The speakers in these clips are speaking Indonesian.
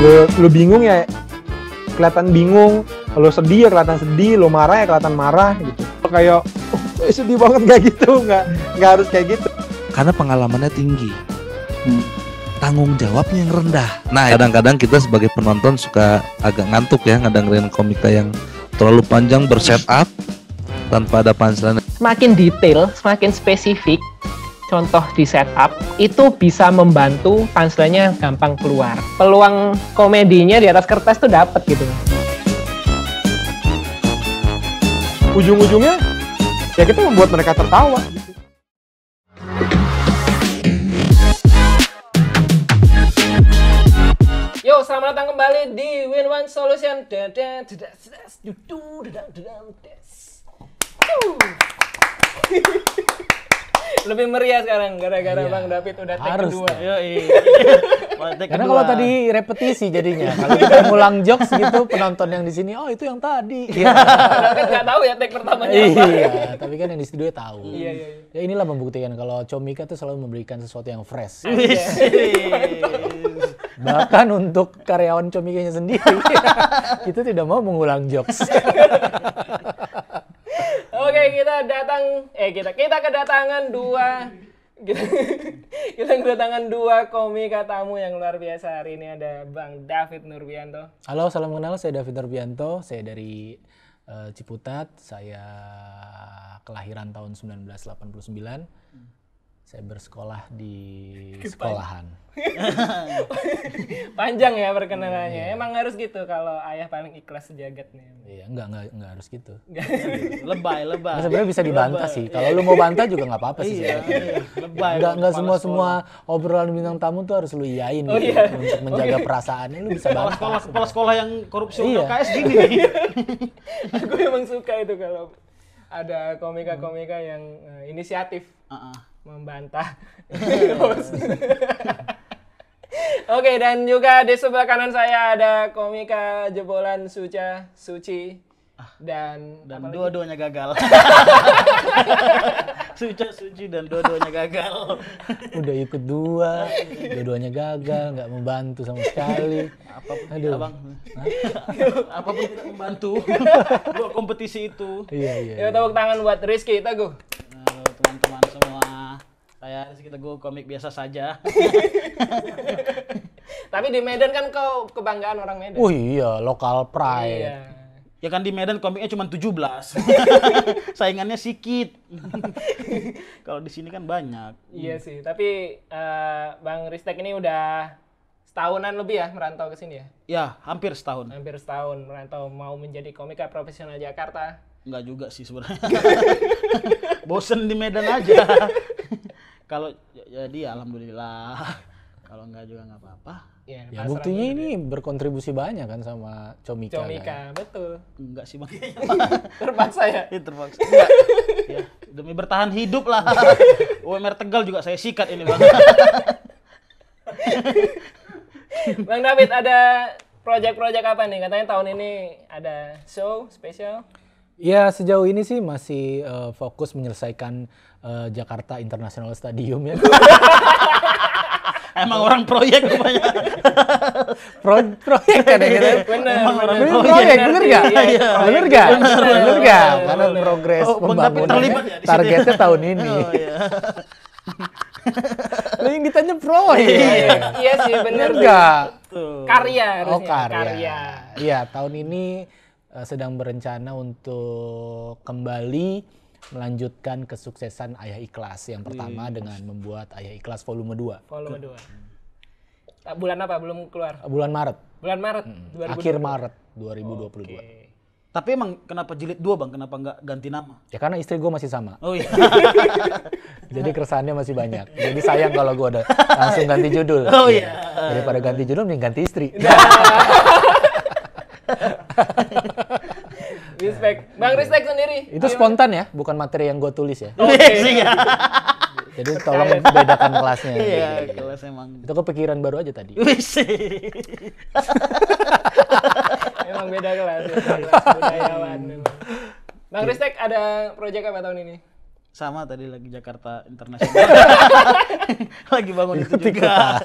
Lu bingung ya kelihatan bingung, lo sedih ya kelihatan sedih, lo marah ya kelihatan marah gitu. Kayak sedih banget nggak gitu, nggak harus kayak gitu. Karena pengalamannya tinggi, tanggung jawabnya yang rendah. Nah, kadang-kadang kita sebagai penonton suka agak ngantuk ya ngedengerin komika yang terlalu panjang bersetup tanpa ada punchline. Semakin detail, semakin spesifik, contoh di setup itu bisa membantu punchline-nya gampang keluar. Peluang komedinya di atas kertas tuh dapet gitu. Ujung-ujungnya ya kita membuat mereka tertawa gitu. Yo, selamat datang kembali di Win One Solution. Lebih meriah sekarang gara-gara Bang David udah take kedua. Karena kalau tadi repetisi jadinya, kalau kita ngulang jokes gitu, penonton yang di sini, oh itu yang tadi. Padahal kan nggak tahu ya take pertamanya apa. Iya, tapi kan yang di studio tahu. Iya. Ya inilah membuktikan kalau Comika tuh selalu memberikan sesuatu yang fresh. Bahkan untuk karyawan Comikanya sendiri, itu tidak mau mengulang jokes. Oke, kita kedatangan dua komika tamu yang luar biasa. Hari ini ada Bang David Nurbianto. Halo, salam kenal. Saya David Nurbianto. Saya dari Ciputat. Saya kelahiran tahun 1989. Saya bersekolah di sekolahan. Panjang ya perkenalannya. Emang harus gitu kalau ayah paling ikhlas sejagat nih. Iya, enggak harus gitu. Lebay. Nah, sebenarnya bisa dibantah sih. Kalau lu mau bantah juga nggak apa-apa sih. Lebay. Enggak semua obrolan bintang tamu tuh harus lu iyain gitu, untuk menjaga perasaannya. Lu bisa bantah. Kepala sekolah yang korupsi Iya. UKS gini nih. Aku emang suka itu kalau ada komika-komika yang inisiatif membantah. Oke, dan juga di sebelah kanan saya ada komika jebolan Suci dan dua-duanya gagal. Suci dan dua-duanya gagal. Udah ikut dua-duanya gagal, nggak membantu sama sekali. Apapun Aduh. Bang. Apapun tidak membantu. Dua kompetisi itu. Iya. ya, tepuk tangan buat Rizky Teguh. Halo teman-teman semua. Saya Rizky Teguh, komik biasa saja. Tapi di Medan kan kau kebanggaan orang Medan. Oh iya, local pride. Iya. Ya kan di Medan komiknya cuma 17. Saingannya sedikit. Kalau di sini kan banyak. Iya sih, tapi Bang Ristek ini udah setahunan lebih ya merantau ke sini ya? Ya, hampir setahun. Hampir setahun merantau mau menjadi komika profesional Jakarta. Enggak juga sih sebenarnya. Bosen di Medan aja. Kalau jadi alhamdulillah. Kalau enggak juga enggak apa-apa. Ya buktinya ini berkontribusi banyak kan sama Comika. Comika, Kan? betul. Enggak sih Bang. Terpaksa ya? Ya, terpaksa. Enggak. Ya, demi bertahan hidup lah. UMR Tegal juga saya sikat ini Bang. Bang David, ada proyek-proyek apa nih? Katanya tahun ini ada show spesial. Ya sejauh ini sih masih fokus menyelesaikan Jakarta International Stadium ya. Emang orang proyek rupanya. Proyek kan ya gitu. Bener. Proyek, bener nggak? Iya, Bener nggak? Bener nggak? Karena progres Bang David pembangunan terlibat ya di situ. targetnya tahun ini. Oh iya. Lu yang ditanya proyek. Iya sih, bener. Bener nggak? Karya harusnya. Oh karya. Iya tahun ini sedang berencana untuk kembali melanjutkan kesuksesan Ayah Ikhlas yang pertama dengan membuat Ayah Ikhlas volume 2. Volume 2. Bulan apa? Belum keluar? Bulan Maret. Bulan Maret. 2022. Akhir Maret 2022. Oke. Tapi emang kenapa jilid 2 Bang? Kenapa enggak ganti nama? Ya karena istri gue masih sama. Oh iya. Jadi keresahannya masih banyak. Jadi sayang kalau gue udah langsung ganti judul. Oh iya. Daripada ganti judul mending ganti istri. Respect. Bang Ristek sendiri. Itu spontan ya, bukan materi yang gue tulis ya. Oke. Iya. Jadi tolong bedakan kelasnya. Iya, kelas emang. Itu kepikiran baru aja tadi. Wis. Emang beda kelas. Kelas budayawan. Memang. Bang Ristek ada proyek apa tahun ini? Sama tadi lagi Jakarta Internasional. Lagi bangun itu juga.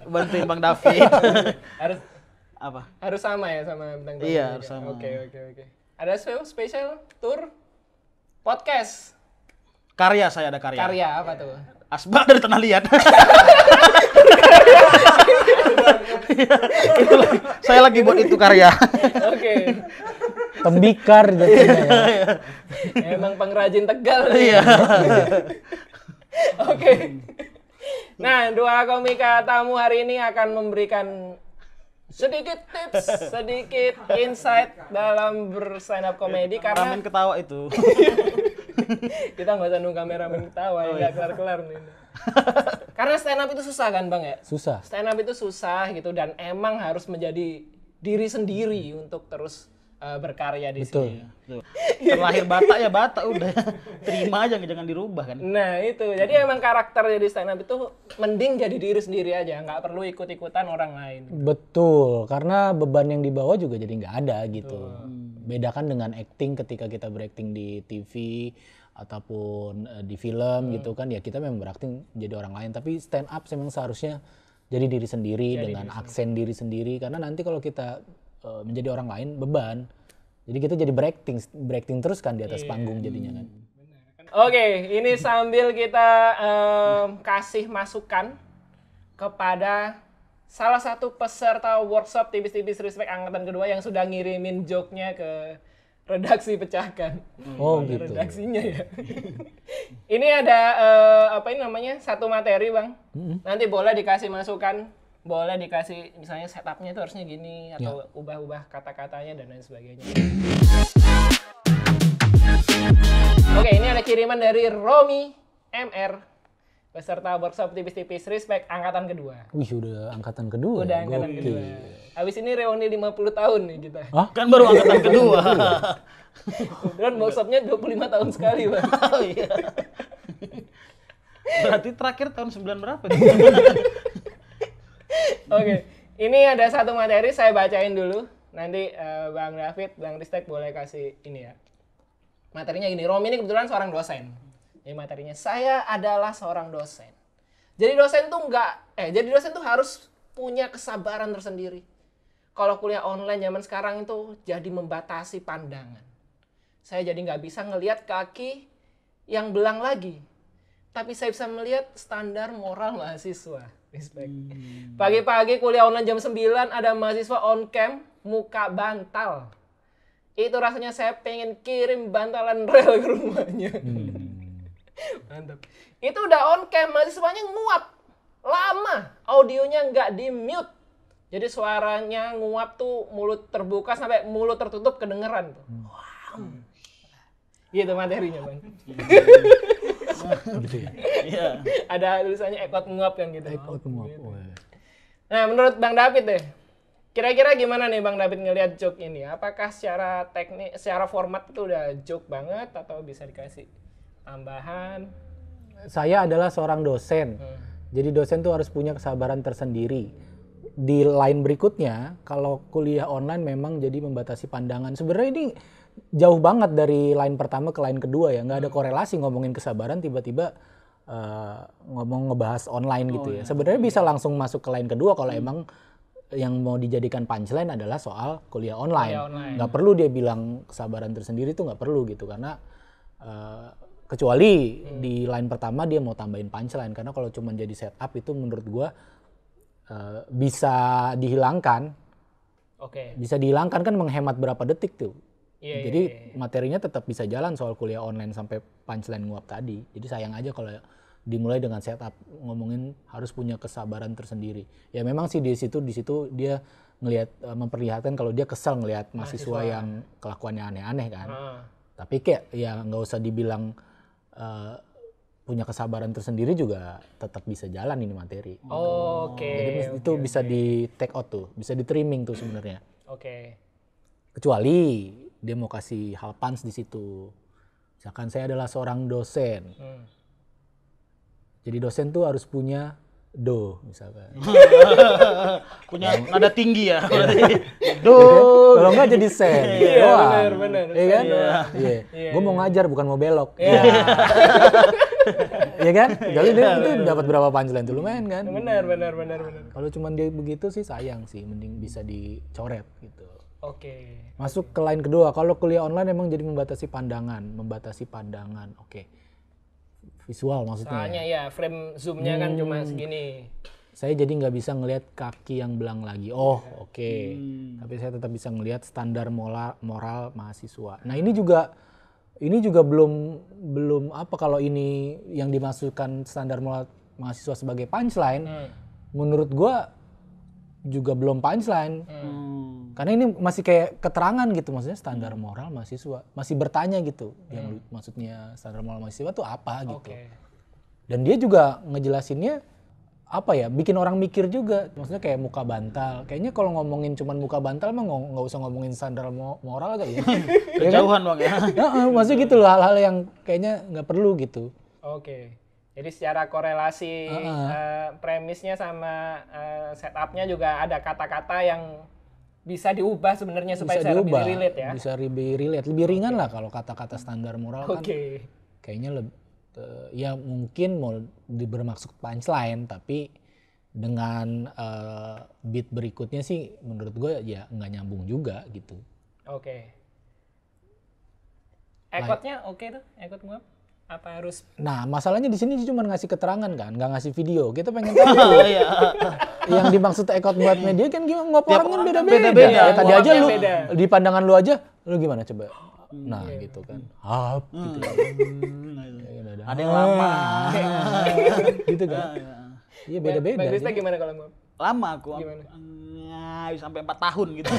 Bantuin Bang David. Apa? Harus sama ya sama bintang tamu. Iya, harus sama. Oke. Ada spesial tour podcast. Karya saya ada karya. Karya apa tuh? Asbak dari Tanah Liat. Saya lagi buat itu karya. Oke. Tembikar jadinya ya. Emang pengrajin Tegal. Iya. Oke. Nah, dua komika tamu hari ini akan memberikan sedikit tips, sedikit insight dalam ber-stand up comedy karena Ramen ketawa itu. kita nggak usah nunggu kameramen ketawa, nggak kelar-kelar nih. Karena stand up itu susah kan Bang ya? Susah. Stand up itu susah gitu dan emang harus menjadi diri sendiri untuk terus berkarya di Betul. sini. Tuh. Terlahir Batak ya Batak udah. Terima aja jangan dirubah kan. Nah itu, jadi emang karakter jadi stand up itu mending jadi diri sendiri aja, nggak perlu ikut-ikutan orang lain. Betul, karena beban yang dibawa juga jadi nggak ada gitu. Bedakan dengan acting ketika kita berakting di TV ataupun di film gitu kan, ya kita memang berakting jadi orang lain. Tapi stand up memang seharusnya jadi diri sendiri dengan aksen diri sendiri. Karena nanti kalau kita menjadi orang lain beban, jadi kita jadi berakting terus kan di atas panggung jadinya kan. Oke, ini sambil kita kasih masukan kepada salah satu peserta workshop Tipis-Tipis Respect angkatan kedua yang sudah ngirimin joke-nya ke redaksi Pecahkan. Oh Ada gitu. redaksinya ya. Ini ada apa ini namanya? Satu materi, Bang. Nanti boleh dikasih masukan, boleh dikasih misalnya setupnya itu harusnya gini atau ubah-ubah kata-katanya dan lain sebagainya. Oke, ini ada kiriman dari Romi MR, peserta workshop Tipis-Tipis Respect angkatan kedua. Wih udah angkatan kedua. Udah angkatan kedua. Habis ini reuni 50 tahun nih kita. Kan baru angkatan kedua. Kebetulan workshopnya 25 tahun sekali, Bang. Oh iya. Berarti terakhir tahun 9 berapa? Oke, ini ada satu materi saya bacain dulu. Nanti Bang David, Bang Ristek boleh kasih ini ya. Materinya gini, Romi ini kebetulan seorang dosen. Jadi materinya, saya adalah seorang dosen. Jadi dosen tuh harus punya kesabaran tersendiri. Kalau kuliah online zaman sekarang itu jadi membatasi pandangan. Saya jadi nggak bisa ngelihat kaki yang belang lagi. Tapi saya bisa melihat standar moral mahasiswa. Respect. Pagi-pagi kuliah online jam 9 ada mahasiswa on cam muka bantal. Itu rasanya saya pengen kirim bantalan rel ke rumahnya. Mantap. Itu udah on cam, mahasiswanya nguap. Lama, audionya nggak di mute. Jadi suaranya nguap tuh mulut terbuka sampai mulut tertutup kedengeran tuh. Wow. Gitu materinya, Bang. Gitu ya. Iya. Ada tulisannya ekot nguap kan gitu. Ekot nguap. Gitu. Oh, Nah, menurut Bang David deh. Kira-kira gimana nih Bang David ngelihat joke ini? Apakah secara teknik, secara format itu udah joke banget atau bisa dikasih tambahan? Saya adalah seorang dosen. Jadi dosen tuh harus punya kesabaran tersendiri. Di line berikutnya, kalau kuliah online memang jadi membatasi pandangan. Sebenarnya ini jauh banget dari line pertama ke line kedua ya. Nggak ada korelasi ngomongin kesabaran tiba-tiba ngomong ngebahas online gitu ya. Sebenarnya bisa langsung masuk ke line kedua kalau emang yang mau dijadikan punchline adalah soal kuliah online. Nggak perlu dia bilang kesabaran tersendiri tuh nggak perlu gitu. Karena kecuali di line pertama dia mau tambahin punchline. Karena kalau cuma jadi setup itu menurut gua bisa dihilangkan. Oke. Bisa dihilangkan kan menghemat berapa detik tuh. Iya, Jadi iya. materinya tetap bisa jalan soal kuliah online sampai punchline nguap tadi. Jadi sayang aja kalau dimulai dengan setup ngomongin harus punya kesabaran tersendiri. Ya memang sih di situ dia ngelihat memperlihatkan kalau dia kesal ngelihat mahasiswa yang kelakuannya aneh-aneh kan. Tapi kayak ya nggak usah dibilang punya kesabaran tersendiri juga tetap bisa jalan ini materi. Oke. Jadi itu bisa di take out tuh, bisa di trimming tuh sebenarnya. Oke. Kecuali dia mau kasih hal punch di situ. Misalkan saya adalah seorang dosen. Jadi dosen tuh harus punya do misalkan. Punya nada tinggi ya. Do. Kalau enggak jadi sen. Iya, benar. Iya kan? Iya. Iya. Gue mau ngajar bukan mau belok. Iya. ya kan? Kali dia itu dapat berapa punchline tuh lumayan kan? Benar. Kalau cuma dia begitu sih sayang sih, mending bisa dicoret gitu. Oke. Masuk ke line kedua, kalau kuliah online emang jadi membatasi pandangan. Oke. Visual maksudnya. Soalnya ya frame zoom-nya kan cuma segini. Saya jadi nggak bisa ngelihat kaki yang belang lagi. Oke. Tapi saya tetap bisa ngelihat standar moral mahasiswa. Nah, ini juga belum apa kalau ini yang dimasukkan standar moral mahasiswa sebagai punchline. Menurut gua juga belum punchline. Karena ini masih kayak keterangan gitu, maksudnya standar moral mahasiswa. Masih bertanya gitu. Yang maksudnya standar moral mahasiswa tuh apa gitu. Dan dia juga ngejelasinnya apa ya, bikin orang mikir juga. Maksudnya kayak muka bantal. Kayaknya kalau ngomongin cuman muka bantal mah nggak usah ngomongin standar moral kali ya. Kejauhan bang ya. Maksudnya gitu loh, hal-hal yang kayaknya nggak perlu gitu. Oke. Jadi secara korelasi premisnya sama setupnya juga ada kata-kata yang bisa diubah sebenarnya supaya bisa lebih relate ya. Bisa lebih relate, lebih ringan lah kalau kata-kata standar moral kan. Kayaknya ya mungkin mau bermaksud punchline, tapi dengan beat berikutnya sih menurut gue ya nggak nyambung juga gitu. Oke. Ekotnya oke tuh, ekot nguap apa harus? Nah masalahnya di sini cuma ngasih keterangan kan, nggak ngasih video. Kita pengen tahu yang dimaksud ekot buat media kan gimana, nguap orang kan beda-beda. Ya, tadi aja lu di pandangan lu aja, lu gimana coba? Nah gitu kan, gitu. Ada yang lama. Gitu kan. Iya beda-beda. Bang Ristek gimana kalau nguap? Lama aku. Gimana? Sampai 4 tahun gitu.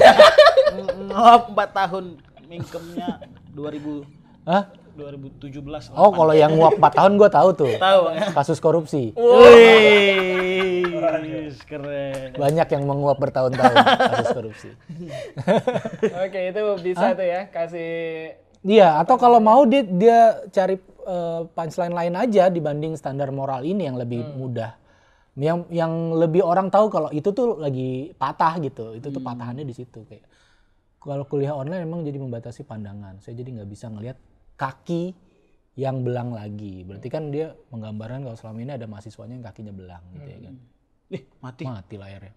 Nguap 4 tahun. Mingkemnya 2017. Oh, kalau yang nguap 4 tahun gue tahu tuh. Tahu ya. Kasus korupsi. Wih, keren. Banyak yang menguap bertahun-tahun kasus korupsi. Oke, itu bisa tuh ya kasih. Iya, atau kalau mau dia cari punchline lain aja dibanding standar moral ini yang lebih mudah. Yang lebih orang tahu kalau itu tuh lagi patah gitu. Itu tuh patahannya di situ kayak. Kalau kuliah online memang jadi membatasi pandangan. Saya jadi nggak bisa ngelihat kaki yang belang lagi. Berarti kan dia menggambarkan kalau selama ini ada mahasiswanya yang kakinya belang gitu ya kan. Mati. Mati layarnya.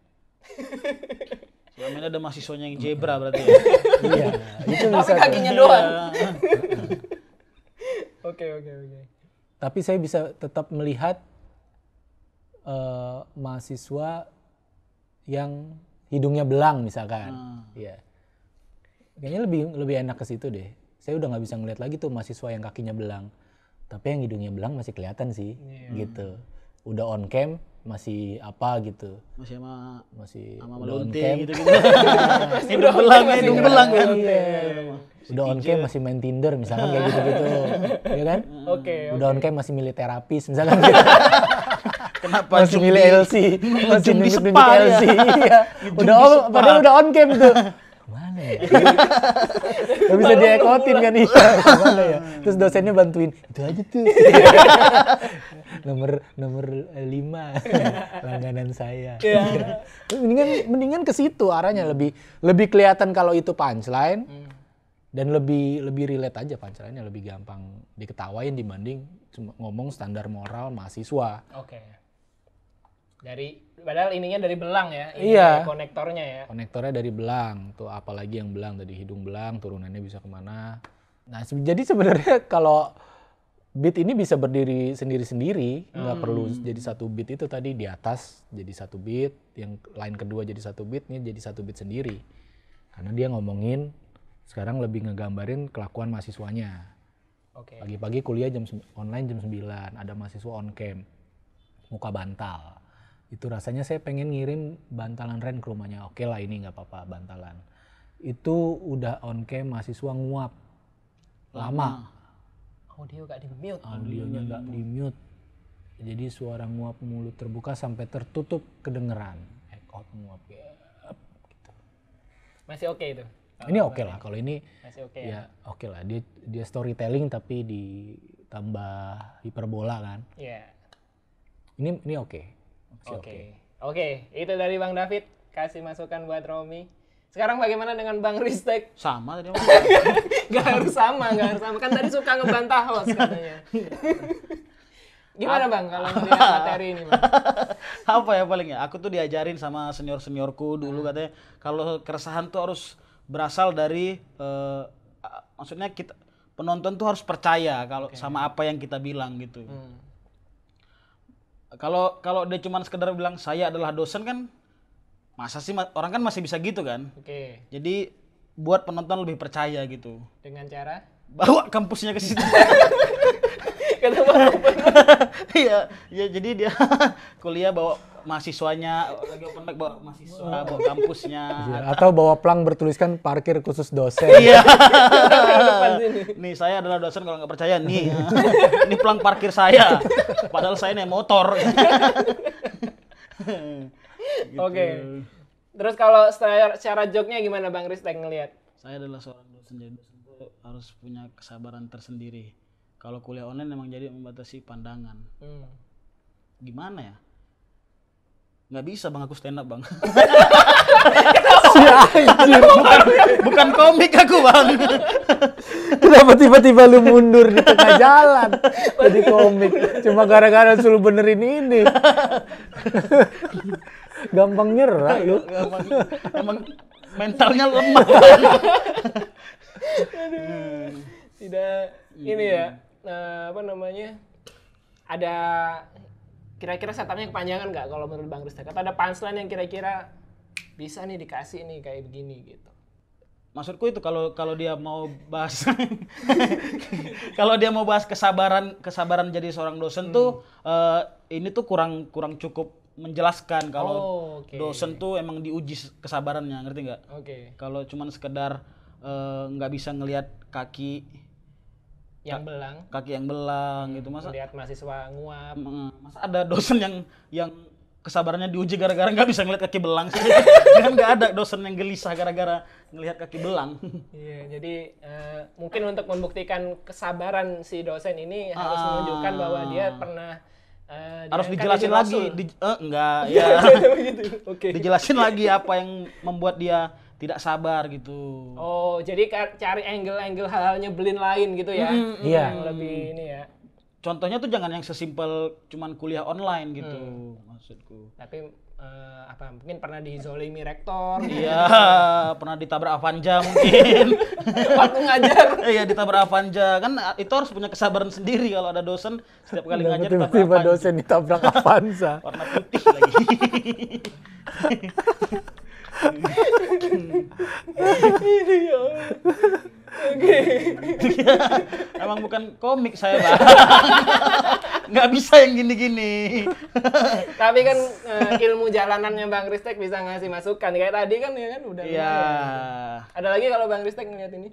Selama ini ada mahasiswanya yang zebra berarti ya. Iya, itu bisa. Tapi kakinya doang. Oke. Tapi saya bisa tetap melihat mahasiswa yang hidungnya belang misalkan. Iya. Kayaknya lebih enak ke situ deh. Saya udah nggak bisa ngeliat lagi tuh mahasiswa yang kakinya belang, tapi yang hidungnya belang masih kelihatan sih, gitu. Udah on cam masih apa gitu. Masih sama udah on melunte cam gitu. Hidung belang kan. Udah on cam masih main Tinder misalkan kayak gitu-gitu, ya kan? Oke. Udah on cam masih milih terapis misalkan gitu. Kenapa masih milih LC, masih di nunjuk spa LC, iya. Padahal udah on cam tuh. Mana ya? Gak bisa diekotin kan iya. Gimana ya? Terus dosennya bantuin. Itu aja tuh. nomor 5 langganan saya. Mendingan ke situ arahnya, lebih kelihatan kalau itu punchline. Dan lebih relate aja punchline-nya, lebih gampang diketawain dibanding cuma ngomong standar moral mahasiswa. Oke. Padahal ininya dari belang ya, iya. Konektornya ya. Konektornya dari belang, tuh apalagi yang belang tadi hidung belang, turunannya bisa kemana. Nah jadi sebenarnya kalau beat ini bisa berdiri sendiri-sendiri, nggak perlu jadi satu beat itu tadi di atas jadi satu beat, yang lain kedua jadi satu beat, ini jadi satu beat sendiri. Karena dia ngomongin sekarang lebih ngegambarin kelakuan mahasiswanya. Oke. Pagi-pagi kuliah online jam 9, ada mahasiswa on cam, muka bantal. Itu rasanya saya pengen ngirim bantalan Ren ke rumahnya. Oke lah ini nggak apa-apa bantalan. Itu udah on cam mahasiswa nguap. Lama. Audio nggak di-mute. Audionya nggak di-mute. Jadi suara nguap mulut terbuka sampai tertutup kedengeran. Ekot nguap ya. Gitu. Masih oke itu? Ini oke lah. Kalau ini masih oke ya oke lah. Dia storytelling tapi ditambah hiperbola kan. Iya. Ini oke. Oke, itu dari Bang David, kasih masukan buat Romi. Sekarang bagaimana dengan Bang Ristek? Sama tadi. Gak harus sama. Kan tadi suka ngebantah host katanya. Gimana Bang kalau melihat materi ini Bang? Apa ya paling ya? Aku tuh diajarin sama senior-seniorku dulu katanya kalau keresahan tuh harus berasal dari maksudnya kita penonton tuh harus percaya kalau sama apa yang kita bilang gitu. Kalau dia cuma sekedar bilang saya adalah dosen kan masa sih orang kan masih bisa gitu kan. Oke. Jadi buat penonton lebih percaya gitu. Dengan cara Bawa kampusnya ke situ. ketemu Iya, ya jadi dia kuliah bawa mahasiswanya, lagi open mic bawa mahasiswa, bawa kampusnya. Atau bawa plang bertuliskan parkir khusus dosen. Iya. depan sini. Nih saya adalah dosen kalau nggak percaya nih. Ini pelang parkir saya. Padahal saya naik motor. Gitu. Oke. Terus kalau secara joknya gimana Bang Ristek ngelihat? Saya adalah seorang dosen, jadi dosen itu harus punya kesabaran tersendiri. Kalau kuliah online memang jadi membatasi pandangan. Gimana ya? Nggak bisa Bang aku stand up Bang. bukan komik aku Bang. Kenapa tiba-tiba lu mundur di tengah jalan jadi komik? Cuma gara-gara suruh benerin ini. Gampang nyerah lu. Emang mentalnya lemah. Tidak ini ya. Apa namanya? Ada kira-kira setupnya kepanjangan nggak kalau menurut Bang Ristek? Atau ada punchline yang kira-kira bisa nih dikasih nih kayak begini gitu? Maksudku itu kalau dia mau bahas kalau dia mau bahas kesabaran jadi seorang dosen tuh ini tuh kurang cukup menjelaskan kalau dosen tuh emang diuji kesabarannya, ngerti nggak? Kalau cuman sekedar nggak bisa ngelihat kaki yang belang gitu, masa lihat mahasiswa nguap. Masa ada dosen yang kesabarannya diuji gara-gara nggak bisa ngelihat kaki belang sih. Kan nggak ada dosen yang gelisah gara-gara ngelihat kaki belang. Iya, jadi mungkin untuk membuktikan kesabaran si dosen ini harus menunjukkan bahwa dia pernah harus dijelasin lagi. Enggak, ya. Dijelasin lagi apa yang membuat dia tidak sabar gitu. Oh, jadi cari angle-angle hal-hal nyebelin lain gitu ya? Iya. Yang lebih ini ya. Contohnya tuh jangan yang sesimpel cuman kuliah online gitu, maksudku. Tapi mungkin pernah dizolimi rektor? Iya, pernah ditabrak Avanza mungkin. Waktu ngajar. Iya, ditabrak Avanza. Kan itu harus punya kesabaran sendiri kalau ada dosen setiap kali ngajar tiba-tiba dosen ditabrak Avanza. Warna putih lagi. Oke. Emang bukan komik saya Bang. Nggak bisa yang gini-gini. Tapi kan ilmu jalanannya Bang Ristek bisa ngasih masukan. Kayak tadi kan ya kan udah. Iya. Ada lagi kalau Bang Ristek ngeliat ini?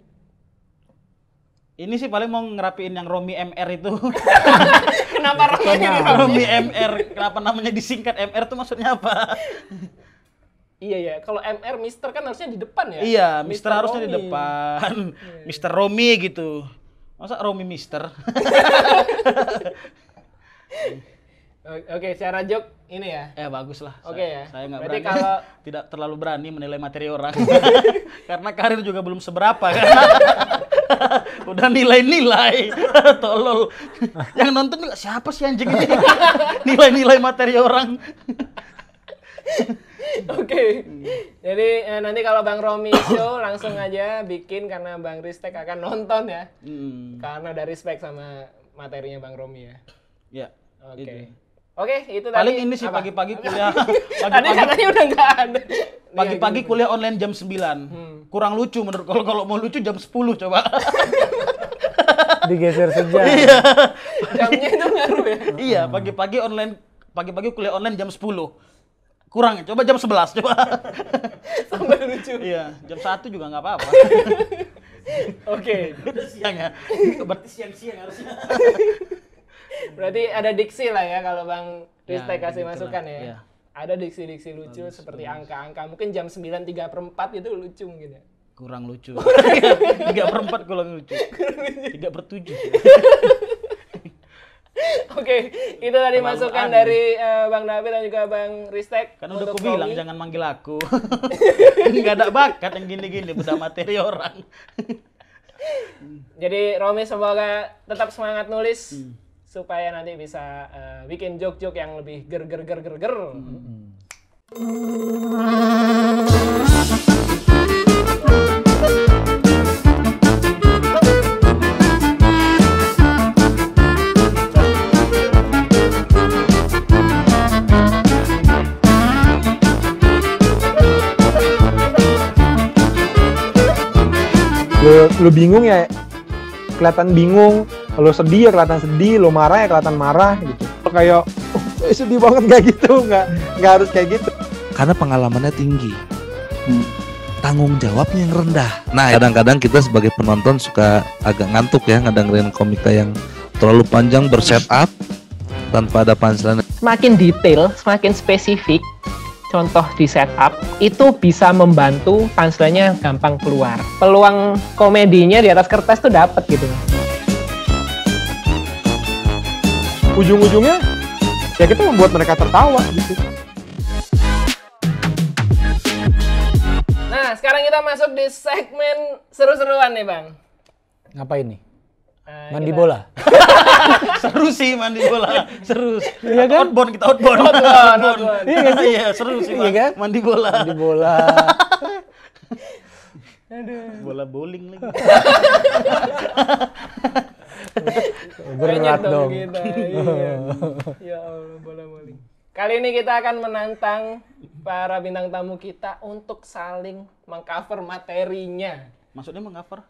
Ini sih paling mau ngerapiin yang Romi MR itu. Kenapa Romi MR? Kenapa namanya disingkat MR tuh maksudnya apa? Iya ya, kalau MR Mister kan harusnya di depan ya? Iya, Mister harusnya di depan. Mister Romi gitu. Masa Romi Mister? Oke, secara joke ini ya? Bagus lah. Oke ya. Saya nggak berarti berani. kalau Tidak terlalu berani menilai materi orang. Karena karir juga belum seberapa kan. Udah nilai-nilai. Tolol. Yang nonton juga siapa sih anjing ini? Nilai-nilai materi orang. Oke. Jadi nanti kalau Bang Romi show langsung aja bikin karena Bang Ristek akan nonton ya. Karena udah respect sama materinya Bang Romi ya. Ya. Oke. Oke, itu tadi. Paling ini sih pagi-pagi kuliah. Tadi katanya udah nggak ada. Pagi-pagi kuliah online jam 9. Kurang lucu menurut kalau mau lucu jam 10 coba. Digeser sejam. Iya. Jamnya itu ngaruh ya. Iya, pagi-pagi kuliah online jam 10. Kurang ya, coba jam 11 coba. Sampai lucu. Iya, jam 1 juga nggak apa-apa. Oke. Udah siang ya. Berarti siang-siang harusnya. Berarti ada diksi lah ya kalau Bang Ristek kasih gitu masukan lah. ya. Iya. Ada diksi-diksi lucu seperti angka-angka. Mungkin jam 9:3/4 itu lucu mungkin ya. Kurang lucu. 3/4 kurang lucu. 3/7. Oke, itu tadi masukan dari Bang David dan juga Bang Ristek. Kan udah untuk aku bilang Romi. jangan manggil aku. Nggak ada bakat yang gini-gini, udah materi orang. Jadi Romi semoga tetap semangat nulis. supaya nanti bisa bikin joke-joke yang lebih ger. Lu bingung ya, kelihatan bingung. Lo sedih ya kelihatan sedih, lo marah ya kelihatan marah gitu. Kayak sedih banget, nggak gitu, nggak harus kayak gitu. Karena pengalamannya tinggi, tanggung jawabnya yang rendah. Nah, kadang-kadang kita sebagai penonton suka agak ngantuk ya ngedengerin komika yang terlalu panjang bersetup tanpa ada punchline. Semakin detail, semakin spesifik, contoh di setup, itu bisa membantu punchline-nya gampang keluar. Peluang komedinya di atas kertas tuh dapet gitu. Ujung-ujungnya ya kita membuat mereka tertawa gitu. Nah, sekarang kita masuk di segmen seru-seruan nih, Bang. Ngapain nih? Mandi Kita- bola. Seru sih mandi bola, seru. Iya kan? Outbound kita outbound. Iya nggak sih? Iya, seru sih, Iya Bang. kan? Mandi bola. Mandi bola. Bola bowling lagi. Berat Banyak dong. kita. Iya. Ya Allah, bola bowling. Kali ini kita akan menantang para bintang tamu kita untuk saling mengcover materinya. Maksudnya meng-cover?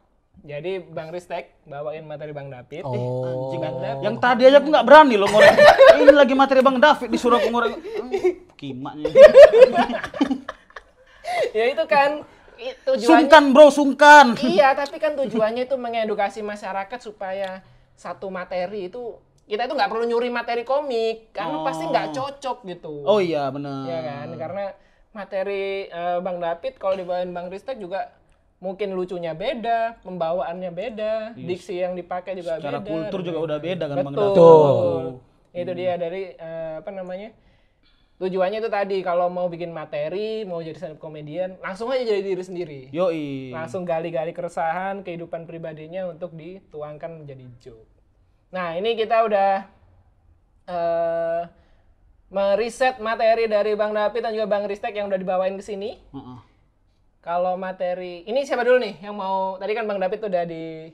Jadi Bang Ristek bawain materi Bang David. Oh. Bang David. Yang tadi aja aku nggak berani loh ngorek. Ini lagi materi Bang David disuruh aku ngorek. Kimaknya. Ya itu kan tujuannya. Sungkan bro, sungkan. Iya, tapi kan tujuannya itu mengedukasi masyarakat supaya satu materi itu kita itu nggak perlu nyuri materi komik karena pasti nggak cocok gitu. Oh iya benar. Iya kan, karena materi Bang David kalau dibawain Bang Ristek juga mungkin lucunya beda, pembawaannya beda, diksi yang dipakai juga Secara beda. kultur juga udah beda kan Bang Betul. David. Betul. Itu dia dari apa namanya? Tujuannya itu tadi kalau mau bikin materi, mau jadi stand up comedian, langsung aja jadi diri sendiri. Yoi. Langsung gali-gali keresahan, kehidupan pribadinya untuk dituangkan menjadi joke. Nah, ini kita udah meriset materi dari Bang David dan juga Bang Ristek yang udah dibawain ke sini. Heeh. Kalau materi, ini siapa dulu nih yang mau, tadi kan Bang David tuh udah di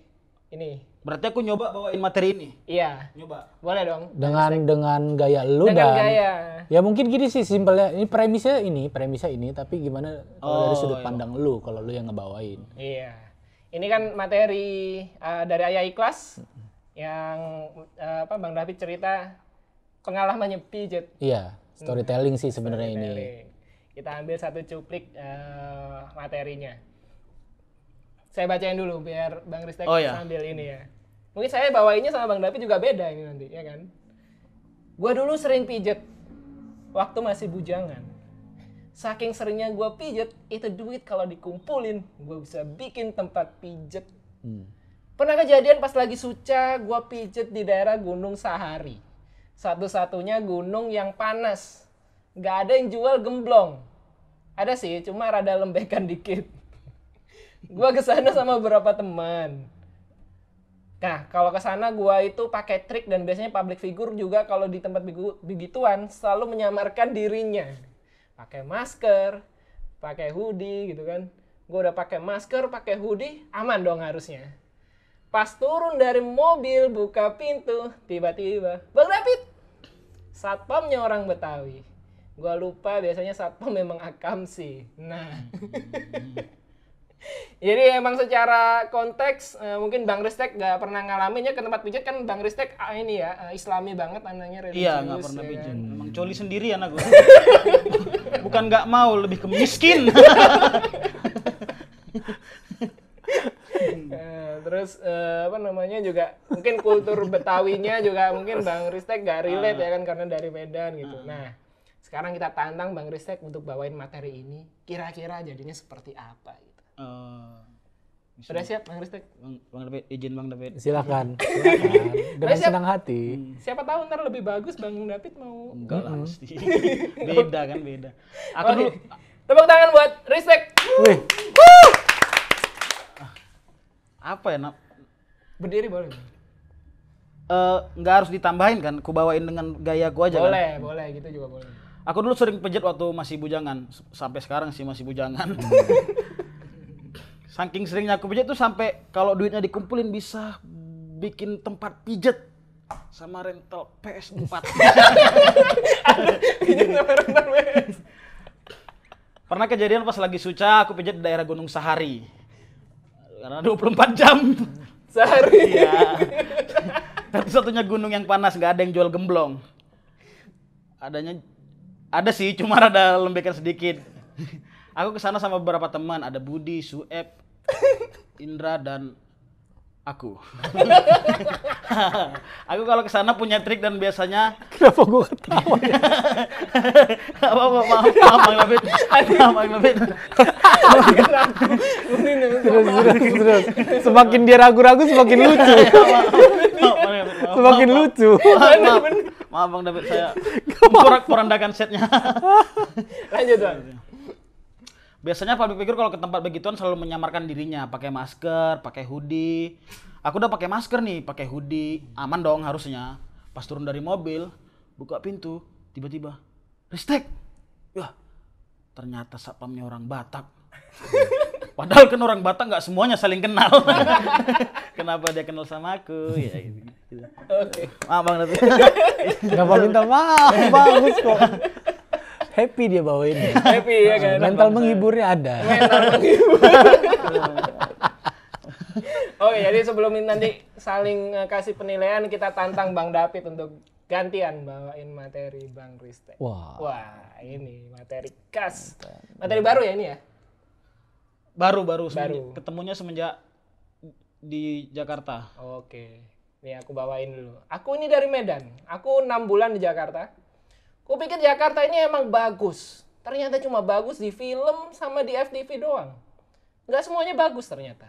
ini. Berarti aku nyoba bawain materi ini. Iya, Nyoba. boleh dong. Dengan gaya lu Dengan dan gaya. ya mungkin gini sih simpelnya, ini premisnya ini, tapi gimana kalau dari sudut iya. pandang lu, kalau lu yang ngebawain. Iya. Ini kan materi dari Ayah Ikhlas yang apa Bang David cerita pengalamannya pijet. Iya, storytelling sih sebenarnya ini. Storytelling. Kita ambil satu cuplik materinya. Saya bacain dulu biar Bang Ristek Oh, iya. sambil ini ya. Mungkin saya bawainnya sama Bang David juga beda ini nanti, ya kan? Gua dulu sering pijet waktu masih bujangan. Saking seringnya gua pijet, itu duit kalau dikumpulin, gua bisa bikin tempat pijet. Pernah kejadian pas lagi Suca, gua pijet di daerah Gunung Sahari. Satu-satunya gunung yang panas. Gak ada yang jual gemblong. Ada sih, cuma rada lembekan dikit. Gua kesana sama beberapa teman. Nah, kalau kesana gua itu pakai trik dan biasanya public figure juga kalau di tempat begituan selalu menyamarkan dirinya. Pakai masker, pakai hoodie gitu kan. Gua udah pakai masker, pakai hoodie, aman dong harusnya. Pas turun dari mobil, buka pintu, tiba-tiba, Bang David, satpamnya orang Betawi. Gua lupa biasanya satpam memang akamsi. Nah, jadi emang secara konteks mungkin Bang Ristek nggak pernah ngalaminnya ke tempat pijat kan Bang Ristek ini ya Islami banget anaknya religius. Iya, nggak pernah ya pijet. kan? Emang coli sendirian aku. Bukan nggak mau, lebih ke miskin. Terus apa namanya juga mungkin kultur Betawinya juga mungkin Bang Ristek nggak relate ya kan karena dari Medan gitu. Nah, sekarang kita tantang Bang Ristek untuk bawain materi ini kira-kira jadinya seperti apa gitu. Sudah siap Bang Ristek? Bang David, izin Bang David. Silakan. Dengan Siap. senang hati. Siapa tahu ntar lebih bagus Bang David mau. Enggak lah mesti. Beda kan beda. Aku Oke. dulu Tepuk tangan buat Ristek. Wih, apa ya, Nak? Berdiri boleh. nggak harus ditambahin kan, ku bawain dengan gaya ku aja kan. Boleh gitu juga boleh. Aku dulu sering pijat waktu masih bujangan, sampai sekarang sih masih bujangan. Saking seringnya aku pijat tuh sampai kalau duitnya dikumpulin bisa bikin tempat pijat sama rental PS4. Pernah kejadian pas lagi Suca, aku pijat di daerah Gunung Sahari. Karena 24 jam. Sehari. Iya. Satu-satunya gunung yang panas, nggak ada yang jual gemblong. Ada sih, cuma ada lembekan sedikit. Aku kesana sama beberapa teman, ada Budi, Sueb, Indra, dan aku. Aku kalau kesana punya trik dan biasanya Kenapa gue ketawa ya? maaf Bang David. Maaf Bang David. Terus. Semakin dia ragu-ragu semakin lucu. Semakin lucu. Maaf Bang David, saya porandakan setnya. Lanjut Bang. Biasanya public figure kalau ke tempat begituan selalu menyamarkan dirinya, pakai masker, pakai hoodie. Aku udah pakai masker nih, pakai hoodie, aman dong harusnya. Pas turun dari mobil, buka pintu, tiba-tiba, Ristek. Wah, ternyata satpamnya orang Batak. Padahal kan orang Batak nggak semuanya saling kenal. Kenapa dia kenal sama aku? Ya gitu. Oke. Maaf Bang David. Kenapa minta maaf? Bagus kok. Happy dia bawain. Happy ya kan. Mental menghiburnya ada. Oke, jadi sebelum nanti saling kasih penilaian, kita tantang Bang David untuk gantian bawain materi Bang Ristek. Wah, ini materi khas. Materi baru ya ini ya? Baru. Ketemunya semenjak di Jakarta. Oke. Nih aku bawain dulu. Aku ini dari Medan. Aku 6 bulan di Jakarta. Aku pikir Jakarta ini emang bagus. Ternyata cuma bagus di film sama di FTV doang. Nggak semuanya bagus ternyata.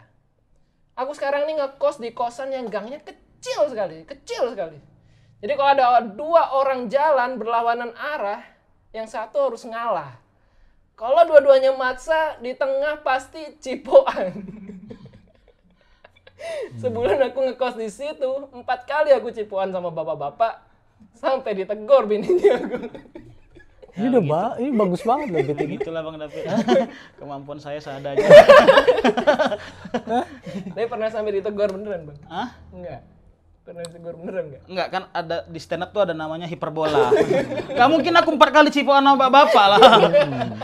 Aku sekarang ini ngekos di kosan yang gangnya kecil sekali. Jadi kalau ada 2 orang jalan berlawanan arah, yang satu harus ngalah. Kalau dua-duanya maksa, di tengah pasti cipokan. Sebulan aku ngekos di situ, 4 kali aku cipokan sama bapak-bapak. Sampai ditegur bininya aku. Ini ini bagus banget loh gitu. Begitulah Bang David. Kemampuan saya seadanya. Tapi pernah sampai ditegur beneran Bang? Hah? Enggak. Pernah ditegur beneran enggak? Enggak, kan ada di stand up tuh ada namanya hiperbola. Gak mungkin aku 4 kali cipokan sama bapak lah.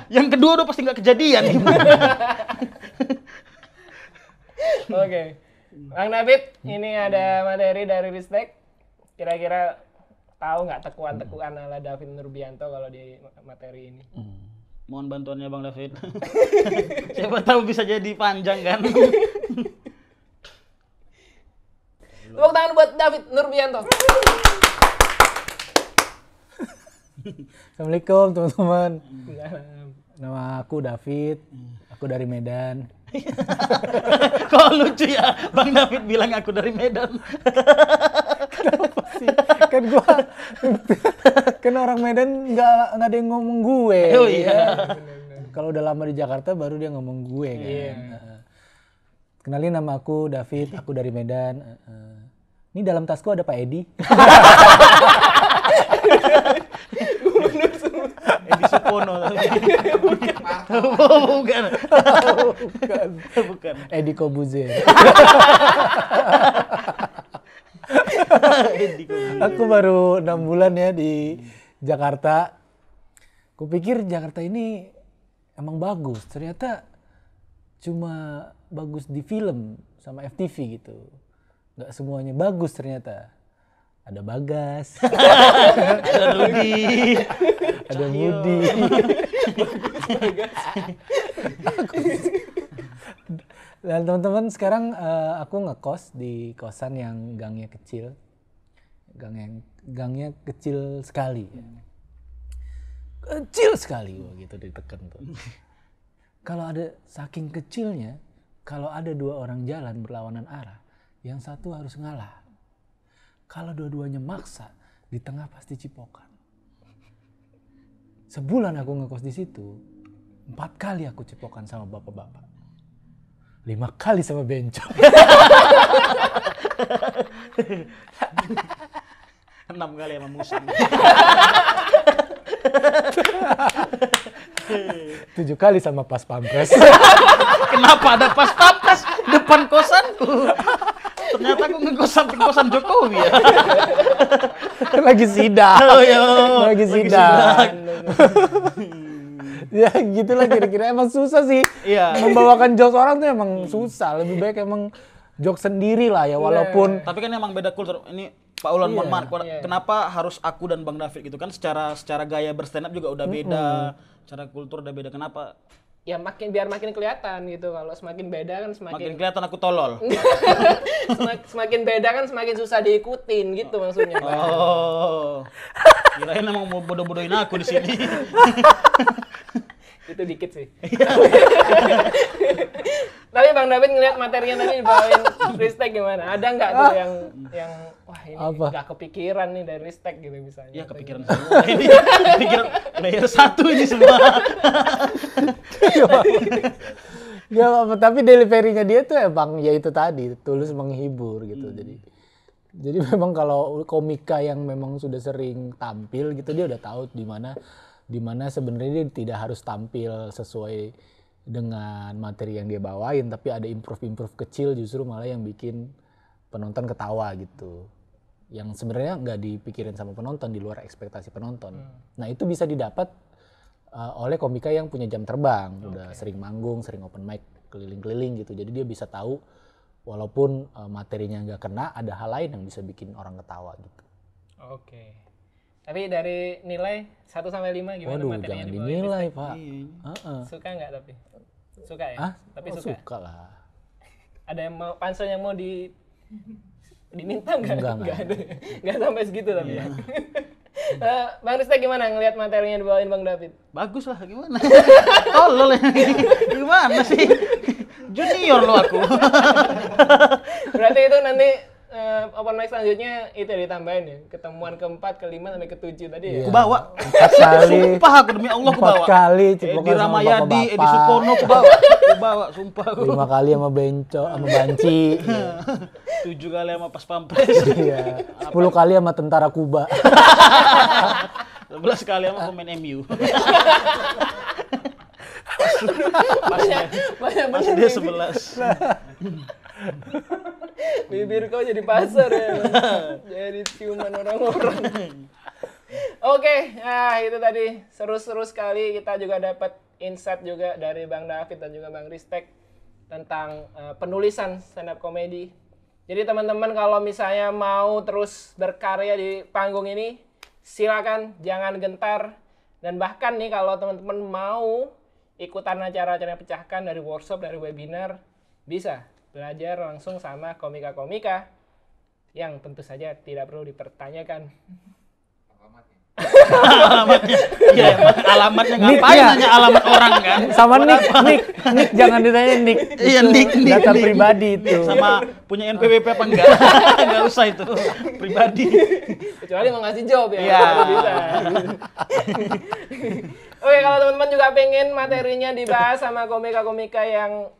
Yang kedua udah pasti nggak kejadian. Oke. Bang David, ini ada materi dari Ristek. Kira-kira tahu nggak tekuan-tekuan ala David Nurbianto kalau di materi ini? Mohon bantuannya Bang David. Siapa tahu bisa jadi panjang kan. Tepuk tangan buat David Nurbianto. Assalamualaikum teman-teman. Nama aku David. Aku dari Medan. Kok lucu ya Bang David bilang aku dari Medan. Kenapa sih? Kan orang Medan nggak ada yang ngomong gue. Oh iya. Kalau udah lama di Jakarta baru dia ngomong gue kan. Kenalin nama aku David, aku dari Medan. Ini dalam tasku ada Pak Edi. Edi Supono. Bukan. Edi Kobuzer. Aku baru 6 bulan ya di Jakarta. Kupikir Jakarta ini emang bagus. Ternyata cuma bagus di film sama FTV gitu. Nggak semuanya bagus ternyata. Ada Bagas. Ada Rudi. Ada Budi. Dan teman-teman sekarang aku ngekos di kosan yang gangnya kecil. Gangnya kecil sekali. Kecil sekali gitu ditekan tuh. Kalau ada saking kecilnya, kalau ada 2 orang jalan berlawanan arah, yang satu harus ngalah. Kalau dua-duanya maksa, di tengah pasti cipokan. Sebulan aku ngekos di situ, 4 kali aku cipokan sama bapak-bapak. 5 kali sama bencong. 6 kali sama musang. 7 kali sama pas pampres. Kenapa ada pas pampres depan kosanku? Ternyata aku ngekos-kosan Jokowi ya. Lagi sidak. Oh, iya. Lagi sidak. Ya gitulah kira-kira, emang susah sih. Iya. Membawakan jokes orang tuh emang susah. Lebih baik emang jokes sendiri lah ya, walaupun Tapi kan emang beda kultur. Ini Pak Ulan, mohon maaf. Iya. Kenapa harus aku dan Bang David gitu kan? Secara gaya berstand up juga udah beda, cara kultur udah beda. Kenapa? Ya biar makin kelihatan gitu. Kalau semakin beda kan Makin semakin kelihatan aku tolol. semakin beda kan semakin susah diikutin gitu maksudnya. Pak. Oh. Kirain emang mau bodoh-bodohin aku di sini. Itu dikit sih. Tapi Bang David ngeliat materinya tadi dibawain Ristek gimana? Ada nggak tuh yang wah ini nggak kepikiran nih dari Ristek gitu misalnya? Iya kepikiran semua. Ini kepikiran layer 1 ini semua. Gak apa-apa, tapi delivery-nya dia tuh emang ya itu tadi, tulus menghibur gitu. Jadi memang kalau komika yang memang sudah sering tampil gitu, dia udah tahu di mana sebenarnya dia tidak harus tampil sesuai dengan materi yang dia bawain, tapi ada improve kecil justru malah yang bikin penonton ketawa gitu. Yang sebenarnya nggak dipikirin sama penonton, di luar ekspektasi penonton. Nah itu bisa didapat oleh komika yang punya jam terbang, udah sering manggung, sering open mic keliling-keliling gitu. Jadi dia bisa tahu walaupun materinya nggak kena, ada hal lain yang bisa bikin orang ketawa gitu. Oke. Tapi dari nilai 1 sampai 5 gimana Waduh, materinya jangan dibawain dinilai, Ristek? Pak. Suka nggak tapi? Suka ya? Tapi suka. Suka lah. Ada yang mau pansel yang mau diminta nggak? Enggak. Ada. Nggak sampai segitu tapi ya. Bang Ristek gimana ngelihat materinya dibawain Bang David? Bagus lah, gimana? Tolol ya. Gimana sih? Junior lo aku. Berarti itu nanti open mic selanjutnya itu ditambahin ya, ketemuan ke-4, ke-5 sampai ke-7 tadi ya. Ku bawa. 4 kali. Sumpah aku demi Allah ku 4 bawa. kali Di cipokan sama Ramayadi, bapak-bapak. Edi Supono ku bawa, sumpah aku. 5 kali sama Benco, sama Banci. 7 kali sama Pas Pampres. Iya. 10 kali sama tentara Kuba. 11 kali sama pemain MU. Pas dia 11. Bibir kau jadi pasar ya. Jadi ciuman orang-orang. Oke, nah itu tadi seru-seru sekali. Kita juga dapat insight juga dari Bang David dan juga Bang Ristek tentang penulisan stand up comedy. Jadi teman-teman kalau misalnya mau terus berkarya di panggung ini, silakan jangan gentar. Dan bahkan nih kalau teman-teman mau ikutan acara-acara pecahkan dari workshop, dari webinar, bisa belajar langsung sama komika-komika yang tentu saja tidak perlu dipertanyakan. Alamatnya. Iya, alamatnya ngapain nanya alamat orang kan? Sama Nick jangan ditanya Nick. Iya, Nick. Data pribadi itu. Sama punya NPWP apa enggak? Enggak usah itu. Pribadi. Kecuali mau ngasih job ya. Iya. baru bisa. Oke, kalau teman-teman juga pengen materinya dibahas sama komika-komika yang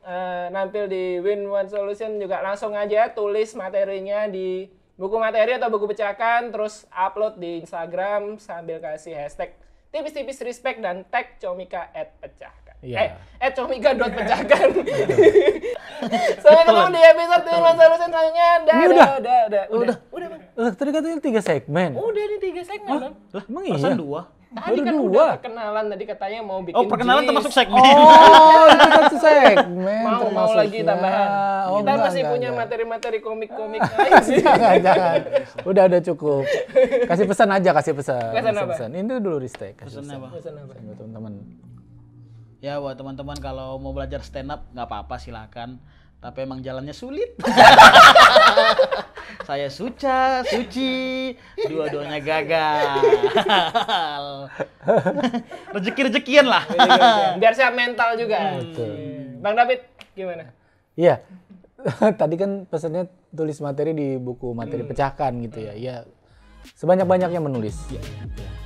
nampil di Win One Solution, juga langsung aja tulis materinya di buku materi atau buku pecahkan, terus upload di Instagram sambil kasih hashtag tipis-tipis respect dan tag comika @pecahkan. Iya. @comika.pecahkan. Sampai ketemu di episode Win One Solution selanjutnya. Ini Udah, Bang. Tadi katanya 3 segmen. Udah nih 3 segmen, Bang. Emang Perasaan iya? 2. Tadi kan Baru udah 2. perkenalan, tadi katanya mau bikin Oh, perkenalan jis. termasuk segmen. Oh, itu satu segmen. mau termasuknya. lagi tambahan. Oh, Kita enggak, masih punya enggak. materi-materi komik-komik lain sih. Jangan. Udah cukup. Kasih pesan aja, kasih pesan. Pesan apa? Ini dulu Ristek. Kasih Pesannya apa? Pesan apa? Buat teman-teman. Ya buat teman-teman kalau mau belajar stand up nggak apa-apa silakan. Tapi emang jalannya sulit. Saya suci, dua-duanya gagal. Rezeki-rezekian lah. Biar siap mental juga. Bang David, gimana? Iya. Tadi kan pesannya tulis materi di buku materi pecahkan gitu ya. Iya. Sebanyak-banyaknya menulis. Ya.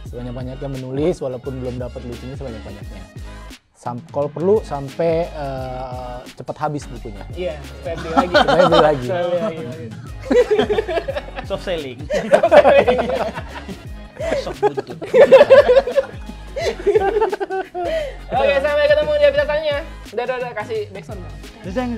Sebanyak-banyaknya menulis walaupun belum dapat lucunya sebanyak-banyaknya. Kalau perlu sampai cepat habis bukunya. Iya, supaya beli lagi. Supaya beli lagi. Supaya beli lagi. Soft selling. Soft buntut. Oke, sampai ketemu di episode selanjutnya. Udah, kasih backsound. Dedang.